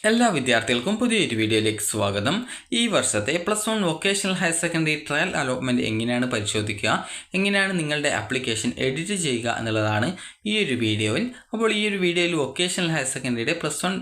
എല്ലാ വിദ്യാർത്ഥികൾക്കും പുതിയൊരു വീഡിയോയിലേക്ക് സ്വാഗതം. ഈ വർഷത്തെ +1 vocational higher secondary trial allotment എങ്ങനെയാണ് പരിശോധിക്കുക, എങ്ങനെയാണ് നിങ്ങളുടെ ആപ്ലിക്കേഷൻ എഡിറ്റ് ചെയ്യുക എന്നുള്ളതാണ് ഈ ഒരു വീഡിയോയിൽ. അപ്പോൾ ഈ ഒരു വീഡിയോയിൽ വൊക്കേഷണൽ ഹയർ സെക്കൻഡറിയുടെ +1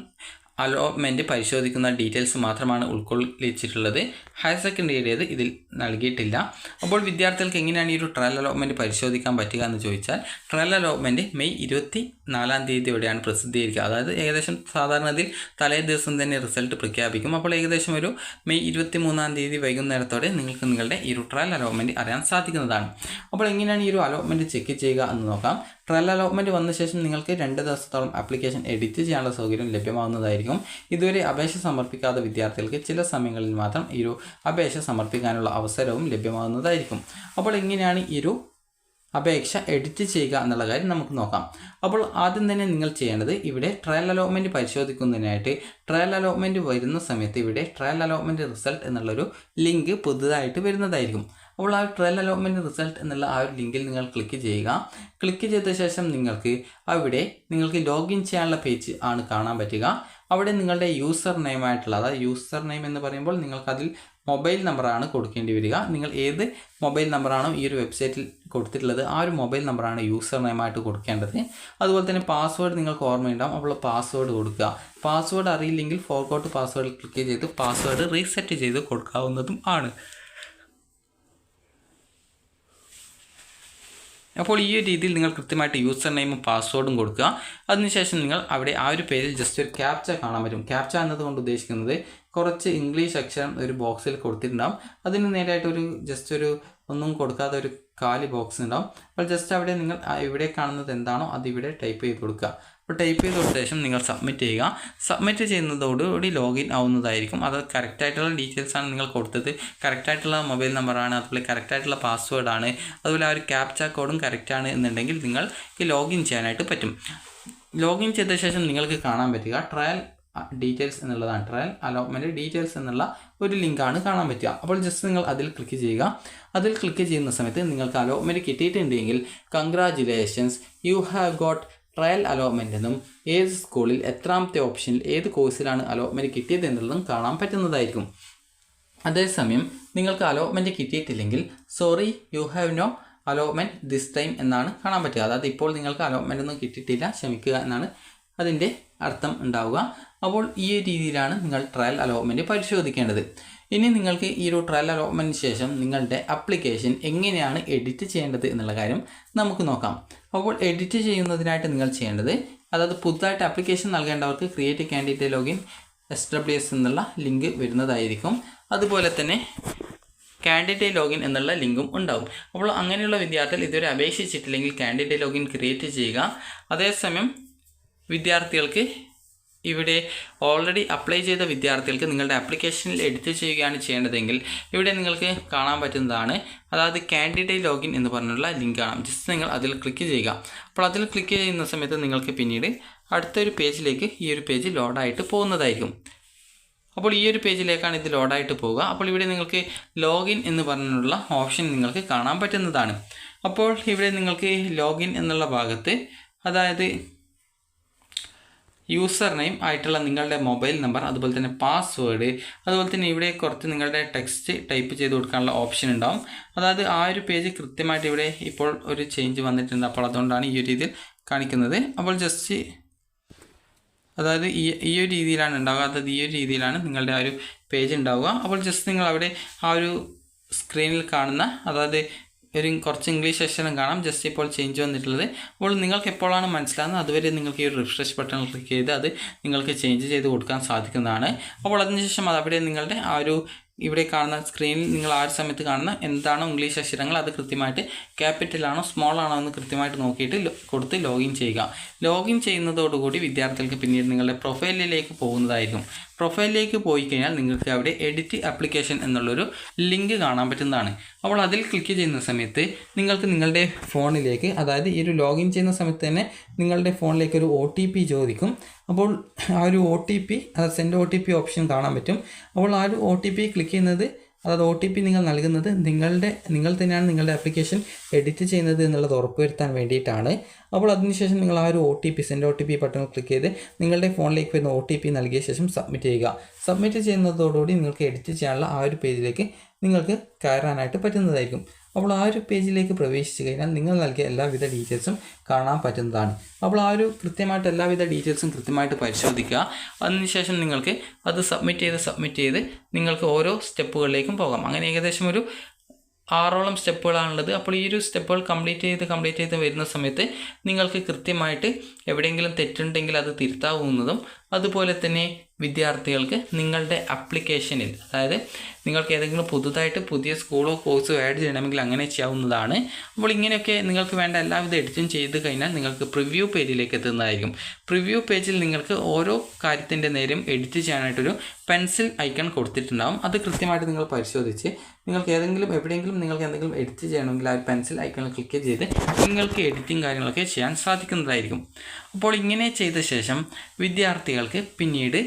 അലോട്ട്മെൻറ്റ് പരിശോധിക്കുന്ന ഡീറ്റെയിൽസ് മാത്രമാണ് ഉൾക്കൊള്ളിച്ചിട്ടുള്ളത്. ഹയർ സെക്കൻഡറിയുടേത് ഇതിൽ നൽകിയിട്ടില്ല. അപ്പോൾ വിദ്യാർത്ഥികൾക്ക് എങ്ങനെയാണ് ഈ ഒരു ട്രയൽ അലോട്ട്മെൻറ്റ് പരിശോധിക്കാൻ പറ്റുക എന്ന് ചോദിച്ചാൽ, ട്രയൽ അലോട്ട്മെൻറ്റ് മെയ് 24-ാം തീയതിയോടെയാണ് പ്രസിദ്ധീകരിക്കുക. അതായത് ഏകദേശം സാധാരണ ഇതിൽ തലേ ദിവസം തന്നെ റിസൾട്ട് പ്രഖ്യാപിക്കും. അപ്പോൾ ഏകദേശം ഒരു മെയ് 23-ാം തീയതി വൈകുന്നേരത്തോടെ നിങ്ങൾക്ക് നിങ്ങളുടെ ഈ ഒരു ട്രയൽ അലോട്ട്മെൻറ്റ് അറിയാൻ സാധിക്കുന്നതാണ്. അപ്പോൾ എങ്ങനെയാണ് ഈ ഒരു അലോട്ട്മെൻറ്റ് ചെക്ക് ചെയ്യുക എന്ന് നോക്കാം. ട്രയൽ അലോട്ട്മെൻറ്റ് വന്ന ശേഷം നിങ്ങൾക്ക് 2 ദിവസത്തോളം ആപ്ലിക്കേഷൻ എഡിറ്റ് ചെയ്യാനുള്ള സൗകര്യം ലഭ്യമാകുന്നതായിരിക്കും. ഇതുവരെ അപേക്ഷ സമർപ്പിക്കാത്ത വിദ്യാർത്ഥികൾക്ക് ചില സമയങ്ങളിൽ മാത്രം ഈ ഒരു അപേക്ഷ സമർപ്പിക്കാനുള്ള അവസരവും ലഭ്യമാകുന്നതായിരിക്കും. അപ്പോൾ എങ്ങനെയാണ് ഈ ഒരു അപേക്ഷ എഡിറ്റ് ചെയ്യുക എന്നുള്ള കാര്യം നമുക്ക് നോക്കാം. അപ്പോൾ ആദ്യം തന്നെ നിങ്ങൾ ചെയ്യേണ്ടത്, ഇവിടെ ട്രയൽ അലോട്ട്മെൻറ്റ് പരിശോധിക്കുന്നതിനായിട്ട് ട്രയൽ അലോട്ട്മെൻറ്റ് വരുന്ന സമയത്ത് ഇവിടെ ട്രയൽ അലോട്ട്മെൻറ്റ് റിസൾട്ട് എന്നുള്ളൊരു ലിങ്ക് പുതുതായിട്ട് വരുന്നതായിരിക്കും. അപ്പോൾ ആ ട്രയൽ അലോട്ട്മെൻറ്റ് റിസൾട്ട് എന്നുള്ള ആ ഒരു ലിങ്കിൽ നിങ്ങൾ ക്ലിക്ക് ചെയ്യുക. ക്ലിക്ക് ചെയ്ത ശേഷം നിങ്ങൾക്ക് ലോഗിൻ ചെയ്യാനുള്ള പേജ് ആണ് കാണാൻ പറ്റുക. അവിടെ നിങ്ങളുടെ യൂസർ നെയിമായിട്ടുള്ള, അതായത് യൂസർ നെയിം എന്ന് പറയുമ്പോൾ നിങ്ങൾക്കതിൽ മൊബൈൽ നമ്പറാണ് കൊടുക്കേണ്ടി വരിക. നിങ്ങൾ ഏത് മൊബൈൽ നമ്പറാണോ ഈ ഒരു വെബ്സൈറ്റിൽ കൊടുത്തിട്ടുള്ളത് ആ ഒരു മൊബൈൽ നമ്പറാണ് യൂസർ നെയിമായിട്ട് കൊടുക്കേണ്ടത്. അതുപോലെ തന്നെ പാസ്വേഡ് നിങ്ങൾക്ക് ഓർമ്മയുണ്ടാകും. അപ്പോൾ പാസ്വേഡ് കൊടുക്കുക. പാസ്വേഡ് അറിയില്ലെങ്കിൽ ഫോർഗോട്ട് പാസ്വേഡ് ക്ലിക്ക് ചെയ്ത് പാസ്വേഡ് റീസെറ്റ് ചെയ്ത് കൊടുക്കാവുന്നതും ആണ്. അപ്പോൾ ഈ ഒരു രീതിയിൽ നിങ്ങൾ കൃത്യമായിട്ട് യൂസർ നെയിമും പാസ്വേഡും കൊടുക്കുക. അതിനുശേഷം നിങ്ങൾ അവിടെ ആ ഒരു പേജിൽ ജസ്റ്റ് ഒരു ക്യാപ്ച കാണാൻ പറ്റും. ക്യാപ്ച എന്നതുകൊണ്ട് ഉദ്ദേശിക്കുന്നത് കുറച്ച് ഇംഗ്ലീഷ് അക്ഷരം ഒരു ബോക്സിൽ കൊടുത്തിട്ടുണ്ടാകും. അതിന് നേരായിട്ട് ജസ്റ്റ് ഒരു ഒന്നും കൊടുക്കാതെ ഒരു കാലി ബോക്സ് ഉണ്ടാവും. അപ്പോൾ ജസ്റ്റ് അവിടെ നിങ്ങൾ ഇവിടെ കാണുന്നത് എന്താണോ അത് ഇവിടെ ടൈപ്പ് ചെയ്ത് കൊടുക്കുക. അപ്പോൾ ടൈപ്പ് ചെയ്ത ശേഷം നിങ്ങൾ സബ്മിറ്റ് ചെയ്യുക. സബ്മിറ്റ് ചെയ്യുന്നതോടുകൂടി ലോഗിൻ ആവുന്നതായിരിക്കും. അത് കറക്റ്റായിട്ടുള്ള ഡീറ്റെയിൽസാണ് നിങ്ങൾ കൊടുത്തത്, കറക്റ്റായിട്ടുള്ള മൊബൈൽ നമ്പറാണ്, അതുപോലെ കറക്റ്റായിട്ടുള്ള പാസ്വേഡാണ്, അതുപോലെ ആ ഒരു ക്യാപ്ച കോഡും കറക്റ്റാണ് എന്നുണ്ടെങ്കിൽ നിങ്ങൾക്ക് ലോഗിൻ ചെയ്യാനായിട്ട് പറ്റും. ലോഗിൻ ചെയ്ത ശേഷം നിങ്ങൾക്ക് കാണാൻ പറ്റുക ട്രയൽ ഡീറ്റെയിൽസ് എന്നുള്ളതാണ്. ട്രയൽ അലോട്ട്മെൻറ്റ് ഡീറ്റെയിൽസ് എന്നുള്ള ഒരു ലിങ്കാണ് കാണാൻ പറ്റുക. അപ്പോൾ ജസ്റ്റ് നിങ്ങൾ അതിൽ ക്ലിക്ക് ചെയ്യുക. അതിൽ ക്ലിക്ക് ചെയ്യുന്ന സമയത്ത് നിങ്ങൾക്ക് അലോട്ട്മെൻറ്റ് കിട്ടിയിട്ടുണ്ടെങ്കിൽ congratulations, you have got trial allotment എന്നും ഏത് സ്കൂളിൽ എത്രാമത്തെ ഓപ്ഷനിൽ ഏത് കോഴ്സിലാണ് അലോട്ട്മെൻറ്റ് കിട്ടിയത് എന്നുള്ളതും കാണാൻ പറ്റുന്നതായിരിക്കും. അതേസമയം നിങ്ങൾക്ക് അലോട്ട്മെൻറ്റ് കിട്ടിയിട്ടില്ലെങ്കിൽ sorry you have no allotment this time എന്നാണ് കാണാൻ പറ്റുക. അതായത് ഇപ്പോൾ നിങ്ങൾക്ക് അലോട്ട്മെൻറ്റ് ഒന്നും കിട്ടിയിട്ടില്ല, ക്ഷമിക്കുക എന്നാണ് അതിൻ്റെ അർത്ഥം ഉണ്ടാവുക. അപ്പോൾ ഈ രീതിയിലാണ് നിങ്ങൾ ട്രയൽ അലോട്ട്മെൻറ്റ് പരിശോധിക്കേണ്ടത്. ഇനി നിങ്ങൾക്ക് ഈ ഒരു ട്രയൽ അലോട്ട്മെൻറ്റിന് ശേഷം നിങ്ങളുടെ ആപ്ലിക്കേഷൻ എങ്ങനെയാണ് എഡിറ്റ് ചെയ്യേണ്ടത് എന്നുള്ള കാര്യം നമുക്ക് നോക്കാം. അപ്പോൾ എഡിറ്റ് ചെയ്യുന്നതിനായിട്ട് നിങ്ങൾ ചെയ്യേണ്ടത്, അതായത് പുതുതായിട്ട് ആപ്ലിക്കേഷൻ നൽകേണ്ടവർക്ക് ക്രിയേറ്റ് കാൻഡിഡേറ്റ് ലോഗിൻ SWS എന്നുള്ള ലിങ്ക് വരുന്നതായിരിക്കും. അതുപോലെ തന്നെ കാൻഡിഡേറ്റ് ലോഗിൻ എന്നുള്ള ലിങ്കും ഉണ്ടാകും. അപ്പോൾ അങ്ങനെയുള്ള വിദ്യാർത്ഥികൾ ഇതുവരെ അപേക്ഷിച്ചിട്ടില്ലെങ്കിൽ കാൻഡിഡേറ്റ് ലോഗിൻ ക്രിയേറ്റ് ചെയ്യുക. അതേസമയം വിദ്യാർത്ഥികൾക്ക് ഇവിടെ ഓൾറെഡി അപ്ലൈ ചെയ്ത വിദ്യാർത്ഥികൾക്ക് നിങ്ങളുടെ ആപ്ലിക്കേഷനിൽ എഡിറ്റ് ചെയ്യുകയാണ് ചെയ്യേണ്ടതെങ്കിൽ ഇവിടെ നിങ്ങൾക്ക് കാണാൻ പറ്റുന്നതാണ്, അതായത് കാൻഡിഡേറ്റ് ലോഗിൻ എന്ന് പറഞ്ഞുള്ള ലിങ്കാണ്. ജസ്റ്റ് നിങ്ങൾ അതിൽ ക്ലിക്ക് ചെയ്യുക. അപ്പോൾ അതിൽ ക്ലിക്ക് ചെയ്യുന്ന സമയത്ത് നിങ്ങൾക്ക് പിന്നീട് അടുത്തൊരു പേജിലേക്ക് ഈ ഒരു പേജ് ലോഡായിട്ട് പോകുന്നതായിരിക്കും. അപ്പോൾ ഈ ഒരു പേജിലേക്കാണ് ഇത് ലോഡായിട്ട് പോവുക. അപ്പോൾ ഇവിടെ നിങ്ങൾക്ക് ലോഗിൻ എന്ന് പറഞ്ഞുള്ള ഓപ്ഷൻ നിങ്ങൾക്ക് കാണാൻ പറ്റുന്നതാണ്. അപ്പോൾ ഇവിടെ നിങ്ങൾക്ക് ലോഗിൻ എന്നുള്ള ഭാഗത്ത്, അതായത് യൂസർ നെയിം ആയിട്ടുള്ള നിങ്ങളുടെ മൊബൈൽ നമ്പർ, അതുപോലെ തന്നെ പാസ്വേഡ്, അതുപോലെ തന്നെ ഇവിടെ കുറച്ച് നിങ്ങളുടെ ടെക്സ്റ്റ് ടൈപ്പ് ചെയ്ത് കൊടുക്കാനുള്ള ഓപ്ഷൻ ഉണ്ടാവും. അതായത് ആ ഒരു പേജ് കൃത്യമായിട്ട് ഇവിടെ ഇപ്പോൾ ഒരു ചേഞ്ച് വന്നിട്ടുണ്ട്. അപ്പോൾ അതുകൊണ്ടാണ് ഈ ഒരു രീതിയിൽ കാണിക്കുന്നത്. അപ്പോൾ ജസ്റ്റ് അതായത് ഈ ഒരു രീതിയിലാണ് ഉണ്ടാവുക, അതായത് ഈ ഒരു രീതിയിലാണ് നിങ്ങളുടെ ആ ഒരു പേജ് ഉണ്ടാവുക. അപ്പോൾ ജസ്റ്റ് നിങ്ങൾ അവിടെ ആ ഒരു സ്ക്രീനിൽ കാണുന്ന, അതായത് കുറച്ച് ഇംഗ്ലീഷ് അക്ഷരം കാണാം, ജസ്റ്റ് ഇപ്പോൾ ചേഞ്ച് വന്നിട്ടുള്ളത്. അപ്പോൾ നിങ്ങൾക്ക് എപ്പോഴാണ് മനസ്സിലാകുന്നത് അതുവരെ നിങ്ങൾക്ക് ഈ ഒരു റിഫ്രഷ് ബട്ടൺ ക്ലിക്ക് ചെയ്ത് അത് നിങ്ങൾക്ക് ചേഞ്ച് ചെയ്ത് കൊടുക്കാൻ സാധിക്കുന്നതാണ്. അപ്പോൾ അതിനുശേഷം അവിടെ നിങ്ങളുടെ ആ ഒരു ഇവിടെ കാണുന്ന സ്ക്രീനിൽ നിങ്ങൾ ആ ഒരു സമയത്ത് കാണുന്ന എന്താണോ ഇംഗ്ലീഷ് അക്ഷരങ്ങൾ അത് കൃത്യമായിട്ട് ക്യാപിറ്റലാണോ സ്മോൾ ആണോ എന്ന് കൃത്യമായിട്ട് നോക്കിയിട്ട് കൊടുത്ത് ലോഗിൻ ചെയ്യുക. ലോഗിൻ ചെയ്യുന്നതോടുകൂടി വിദ്യാർത്ഥികൾക്ക് പിന്നീട് നിങ്ങളുടെ പ്രൊഫൈലിലേക്ക് പോകുന്നതായിരിക്കും. പ്രൊഫൈലിലേക്ക് പോയി കഴിഞ്ഞാൽ നിങ്ങൾക്ക് അവിടെ എഡിറ്റ് ആപ്ലിക്കേഷൻ എന്നുള്ളൊരു ലിങ്ക് കാണാൻ പറ്റുന്നതാണ്. അപ്പോൾ അതിൽ ക്ലിക്ക് ചെയ്യുന്ന സമയത്ത് നിങ്ങൾക്ക് നിങ്ങളുടെ ഫോണിലേക്ക്, അതായത് ഈ ഒരു ലോഗിൻ ചെയ്യുന്ന സമയത്ത് തന്നെ നിങ്ങളുടെ ഫോണിലേക്ക് ഒരു OTP ചോദിക്കും. അപ്പോൾ ആ ഒരു OTP, സെൻഡ് OTP ഓപ്ഷൻ കാണാൻ പറ്റും. അപ്പോൾ ആ ഒരു OTP ക്ലിക്ക് ചെയ്യുന്നത് അതായത് OTP നിങ്ങൾ നൽകുന്നത് നിങ്ങൾ തന്നെയാണ് നിങ്ങളുടെ ആപ്ലിക്കേഷൻ എഡിറ്റ് ചെയ്യുന്നത് എന്നുള്ളത് ഉറപ്പുവരുത്താൻ വേണ്ടിയിട്ടാണ്. അപ്പോൾ അതിനുശേഷം നിങ്ങൾ ആ ഒരു സെൻഡ് OTP ബട്ടൺ ക്ലിക്ക് ചെയ്ത് നിങ്ങളുടെ ഫോണിലേക്ക് വരുന്ന OTP നൽകിയ ശേഷം സബ്മിറ്റ് ചെയ്യുക. സബ്മിറ്റ് ചെയ്യുന്നതോടുകൂടി നിങ്ങൾക്ക് എഡിറ്റ് ചെയ്യാനുള്ള ആ ഒരു പേജിലേക്ക് നിങ്ങൾക്ക് കയറാനായിട്ട് പറ്റുന്നതായിരിക്കും. അപ്പോൾ ആ ഒരു പേജിലേക്ക് പ്രവേശിച്ച് കഴിഞ്ഞാൽ നിങ്ങൾ നൽകിയ എല്ലാവിധ ഡീറ്റെയിൽസും കാണാൻ പറ്റുന്നതാണ്. അപ്പോൾ ആ ഒരു കൃത്യമായിട്ട് എല്ലാവിധ ഡീറ്റെയിൽസും കൃത്യമായിട്ട് പരിശോധിക്കുക. അതിനുശേഷം നിങ്ങൾക്ക് അത് സബ്മിറ്റ് ചെയ്ത് നിങ്ങൾക്ക് ഓരോ സ്റ്റെപ്പുകളിലേക്കും പോകാം. അങ്ങനെ ഏകദേശം ഒരു 6ഓളം സ്റ്റെപ്പുകളാണുള്ളത്. അപ്പോൾ ഈ ഒരു സ്റ്റെപ്പുകൾ കംപ്ലീറ്റ് ചെയ്ത് വരുന്ന സമയത്ത് നിങ്ങൾക്ക് കൃത്യമായിട്ട് എവിടെയെങ്കിലും തെറ്റുണ്ടെങ്കിൽ അത് തിരുത്താവുന്നതും, അതുപോലെ തന്നെ വിദ്യാർത്ഥികൾക്ക് നിങ്ങളുടെ ആപ്ലിക്കേഷനിൽ, അതായത് നിങ്ങൾക്ക് ഏതെങ്കിലും പുതിയ സ്കൂളോ കോഴ്സോ ആഡ് ചെയ്യണമെങ്കിൽ അങ്ങനെ ചെയ്യാവുന്നതാണ്. അപ്പോൾ ഇങ്ങനെയൊക്കെ നിങ്ങൾക്ക് വേണ്ട എല്ലാവിധ എഡിറ്റും ചെയ്ത് കഴിഞ്ഞാൽ നിങ്ങൾക്ക് പ്രിവ്യൂ പേജിലേക്ക് എത്തുന്നതായിരിക്കും. പ്രിവ്യൂ പേജിൽ നിങ്ങൾക്ക് ഓരോ കാര്യത്തിൻ്റെ നേരെയും എഡിറ്റ് ചെയ്യാനായിട്ടൊരു പെൻസിൽ ഐക്കൺ കൊടുത്തിട്ടുണ്ടാകും. അത് കൃത്യമായിട്ട് നിങ്ങൾ പരിശോധിച്ച് നിങ്ങൾക്ക് എവിടെയെങ്കിലും നിങ്ങൾക്ക് എന്തെങ്കിലും എഡിറ്റ് ചെയ്യണമെങ്കിൽ ആ പെൻസിൽ ഐക്കണിൽ ക്ലിക്ക് ചെയ്ത് നിങ്ങൾക്ക് എഡിറ്റിംഗ് കാര്യങ്ങളൊക്കെ ചെയ്യാൻ സാധിക്കുന്നതായിരിക്കും. അപ്പോൾ ഇങ്ങനെ ചെയ്ത ശേഷം വിദ്യാർത്ഥികൾക്ക് പിന്നീട്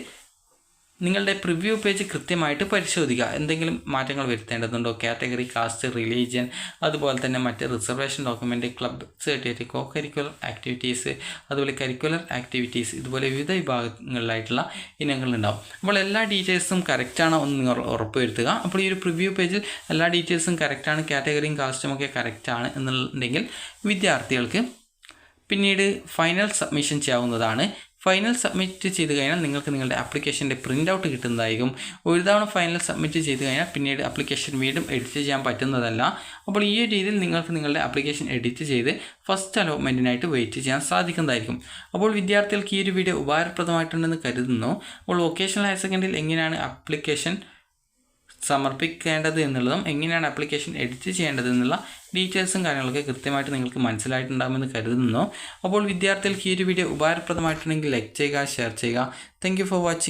നിങ്ങളുടെ പ്രിവ്യൂ പേജ് കൃത്യമായിട്ട് പരിശോധിക്കുക. എന്തെങ്കിലും മാറ്റങ്ങൾ വരുത്തേണ്ടതുണ്ടോ, കാറ്റഗറി, കാസ്റ്റ്, റിലീജിയൻ, അതുപോലെ തന്നെ മറ്റ് reservation document, club certificate, co curricular activities, അതുപോലെ കരിക്കുലർ ആക്ടിവിറ്റീസ്, ഇതുപോലെ വിവിധ വിഭാഗങ്ങളിലായിട്ടുള്ള ഇനങ്ങളുണ്ടാവും. അപ്പോൾ എല്ലാ ഡീറ്റെയിൽസും കറക്റ്റാണോ എന്ന് നിങ്ങൾ ഉറപ്പുവരുത്തുക. അപ്പോൾ ഈ ഒരു പ്രിവ്യൂ പേജിൽ എല്ലാ ഡീറ്റെയിൽസും കറക്റ്റാണ്, കാറ്റഗറിയും കാസ്റ്റും ഒക്കെ കറക്റ്റാണ് എന്നുണ്ടെങ്കിൽ വിദ്യാർത്ഥികൾക്ക് പിന്നീട് ഫൈനൽ സബ്മിഷൻ ചെയ്യാവുന്നതാണ്. ഫൈനൽ സബ്മിറ്റ് ചെയ്ത് കഴിഞ്ഞാൽ നിങ്ങൾക്ക് നിങ്ങളുടെ ആപ്ലിക്കേഷൻ്റെ പ്രിൻ്റ് ഔട്ട് കിട്ടുന്നതായിരിക്കും. ഒരു തവണ ഫൈനൽ സബ്മിറ്റ് ചെയ്ത് കഴിഞ്ഞാൽ പിന്നീട് ആപ്ലിക്കേഷൻ വീണ്ടും എഡിറ്റ് ചെയ്യാൻ പറ്റുന്നതല്ല. അപ്പോൾ ഈ രീതിയിൽ നിങ്ങൾക്ക് നിങ്ങളുടെ ആപ്ലിക്കേഷൻ എഡിറ്റ് ചെയ്ത് ഫസ്റ്റ് അലോട്ട്മെൻറ്റിനായിട്ട് വെയിറ്റ് ചെയ്യാൻ സാധിക്കുന്നതായിരിക്കും. അപ്പോൾ വിദ്യാർത്ഥികൾക്ക് ഈ ഒരു വീഡിയോ ഉപകാരപ്രദമായിട്ടുണ്ടെന്ന് കരുതുന്നു. അപ്പോൾ വൊക്കേഷണൽ ഹയർ സെക്കൻഡറിയിൽ എങ്ങനെയാണ് ആപ്ലിക്കേഷൻ സമർപ്പിക്കേണ്ടത് എന്നുള്ളതും എങ്ങനെയാണ് ആപ്ലിക്കേഷൻ എഡിറ്റ് ചെയ്യേണ്ടത് എന്നുള്ള ഡീറ്റെയിൽസും കാര്യങ്ങളൊക്കെ കൃത്യമായിട്ട് നിങ്ങൾക്ക് മനസ്സിലായിട്ടുണ്ടാകുമെന്ന് കരുതുന്നു. അപ്പോൾ വിദ്യാർത്ഥികൾക്ക് ഈ ഒരു വീഡിയോ ഉപകാരപ്രദമായിട്ടുണ്ടെങ്കിൽ ലൈക്ക് ചെയ്യുക, ഷെയർ ചെയ്യുക. Thank you for watching.